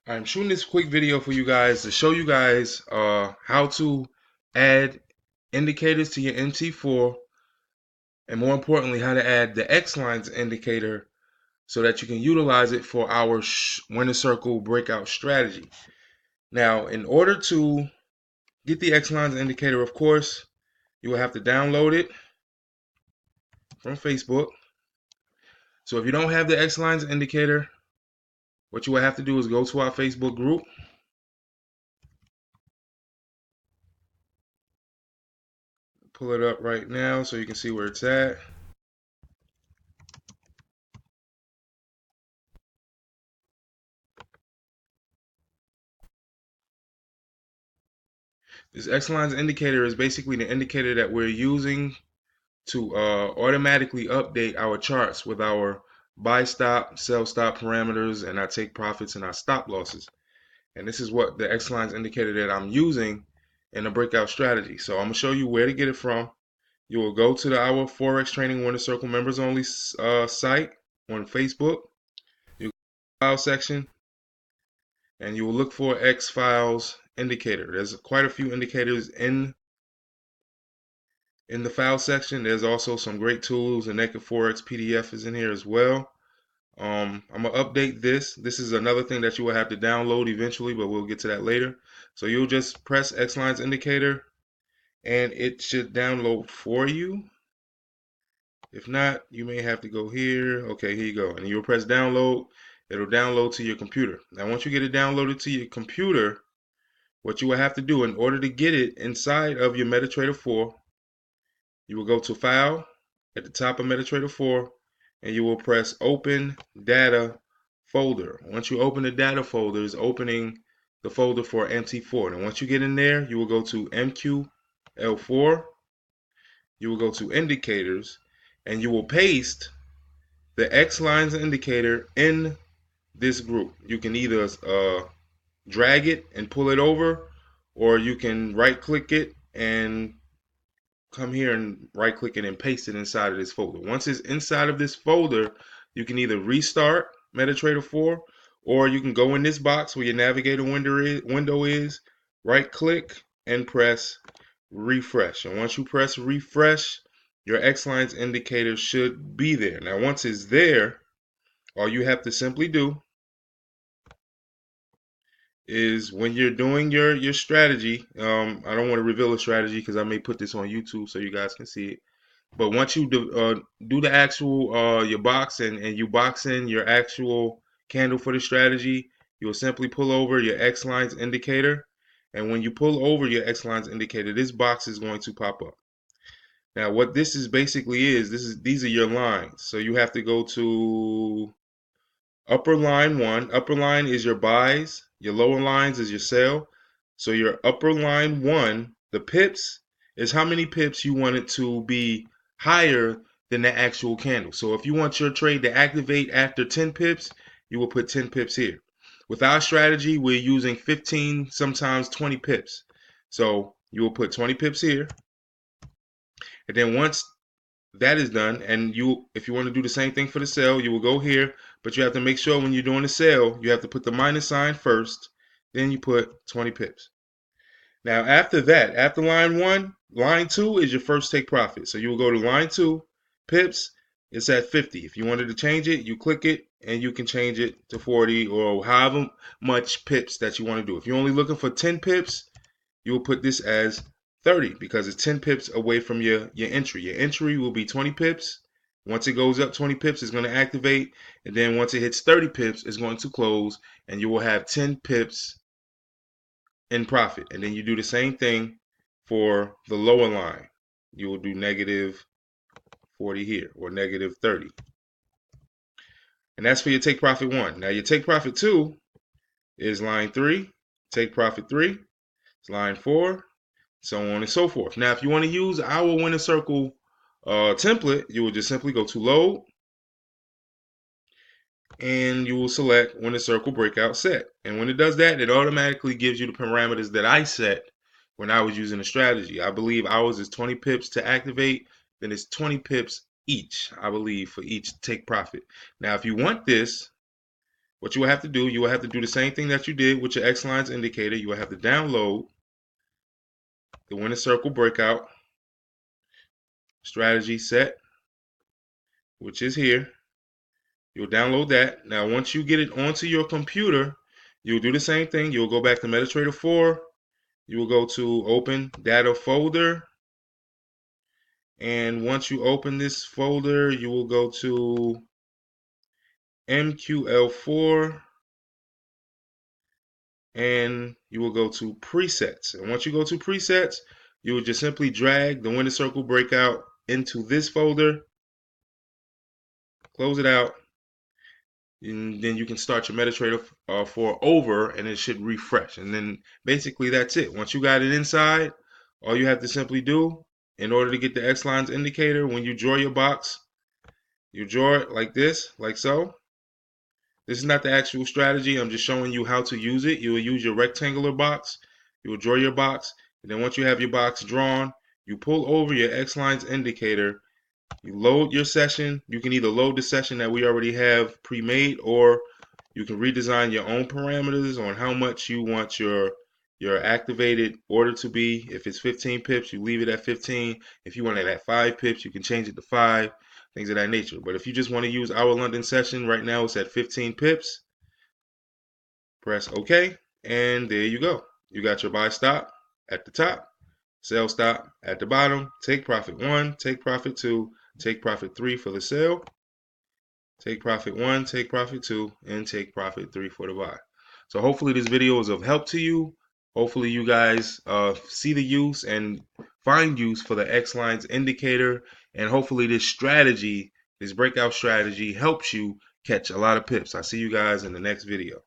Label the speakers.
Speaker 1: I'm shooting this quick video for you guys to show you guys how to add indicators to your MT4, and more importantly how to add the Xlines indicator so that you can utilize it for our winner circle breakout strategy. Now, in order to get the Xlines indicator, of course, you will have to download it from Facebook. So if you don't have the Xlines indicator, what you will have to do is go to our Facebook group. Pull it up right now so you can see where it's at. This Xlines indicator is basically the indicator that we're using to automatically update our charts with our buy stop, sell stop parameters, and our take profits and our stop losses. And this is what the Xlines indicator that I'm using in a breakout strategy. So I'm going to show you where to get it from. You will go to our FOREX Training Winner Circle members only site on Facebook. You go to the file section and you will look for X Files indicator. There's quite a few indicators in the file section. There's also some great tools, and Naked Forex PDF is in here as well. I'm gonna update this. This is another thing that you will have to download eventually, but we'll get to that later. So you'll just press Xlines indicator and it should download for you. If not, you may have to go here. Okay, here you go. And you'll press download. It'll download to your computer. Now, once you get it downloaded to your computer, what you will have to do in order to get it inside of your Metatrade 4, you will go to File at the top of Metatrade 4, and you will press Open Data Folder. Once you open the data folder, it's opening the folder for MT4. And once you get in there, you will go to MQL4, you will go to Indicators, and you will paste the Xlines indicator in this group. You can either drag it and pull it over, or you can right click it and come here and right click it and paste it inside of this folder. Once it's inside of this folder, you can either restart MetaTrader 4, or you can go in this box where your navigator window is, right click and press refresh. And once you press refresh, your Xlines indicator should be there. Now once it's there, all you have to simply do is when you're doing your strategy, I don't want to reveal a strategy because I may put this on YouTube so you guys can see it. But once you do the actual your box and you box in your actual candle for the strategy, you will simply pull over your Xlines indicator. And when you pull over your Xlines indicator, this box is going to pop up. Now, what this is basically these are your lines. So you have to go to upper line 1. Upper line is your buys. Your lower lines is your sell. So your upper line 1, the pips, is how many pips you want it to be higher than the actual candle. So if you want your trade to activate after 10 pips, you will put 10 pips here. With our strategy, we're using 15, sometimes 20 pips. So you will put 20 pips here. And then once that is done, and if you want to do the same thing for the sell, you will go here, but you have to make sure when you're doing the sell, you have to put the minus sign first, then you put 20 pips. Now after that, after line 1, line 2 is your first take profit. So you will go to line 2, pips, it's at 50. If you wanted to change it, you click it and you can change it to 40 or however much pips that you want to do. If you're only looking for 10 pips, you will put this as 30 because it's 10 pips away from your entry. Your entry will be 20 pips. Once it goes up 20 pips, it's going to activate. And then once it hits 30 pips, it's going to close. And you will have 10 pips in profit. And then you do the same thing for the lower line. You will do negative 40 here or negative 30. And that's for your take profit 1. Now your take profit 2 is line 3. Take profit 3 is line 4. So on and so forth. Now, if you want to use our winner circle template, you will just simply go to load and you will select winner circle breakout set. And when it does that, it automatically gives you the parameters that I set when I was using the strategy. I believe ours is 20 pips to activate, then it's 20 pips each, I believe, for each take profit. Now, if you want this, what you will have to do, you will have to do the same thing that you did with your Xlines indicator. You will have to download the winner circle breakout strategy set, which is here. You'll download that. Now, once you get it onto your computer, you'll do the same thing. You'll go back to Metatrade 4. You will go to open data folder. And once you open this folder, you will go to MQL4 and you will go to presets. And once you go to presets, you will just simply drag the winner circle breakout into this folder, close it out, and then you can start your Metatrade 4 over and it should refresh. And then basically that's it. Once you got it inside, all you have to simply do in order to get the Xlines indicator, when you draw your box, you draw it like this, like so. This is not the actual strategy. I'm just showing you how to use it. You will use your rectangular box. You will draw your box. And then once you have your box drawn, you pull over your Xlines indicator. You load your session. You can either load the session that we already have pre-made, or you can redesign your own parameters on how much you want your activated order to be. If it's 15 pips, you leave it at 15. If you want it at 5 pips, you can change it to 5, things of that nature. But if you just want to use our London session, right now it's at 15 pips. Press OK, and there you go. You got your buy stop at the top, sell stop at the bottom, take profit 1, take profit 2, take profit 3 for the sell, take profit 1, take profit 2, and take profit 3 for the buy. So hopefully this video is of help to you. Hopefully you guys see the use and find use for the Xlines indicator, and hopefully this strategy, this breakout strategy, helps you catch a lot of pips. I'll see you guys in the next video.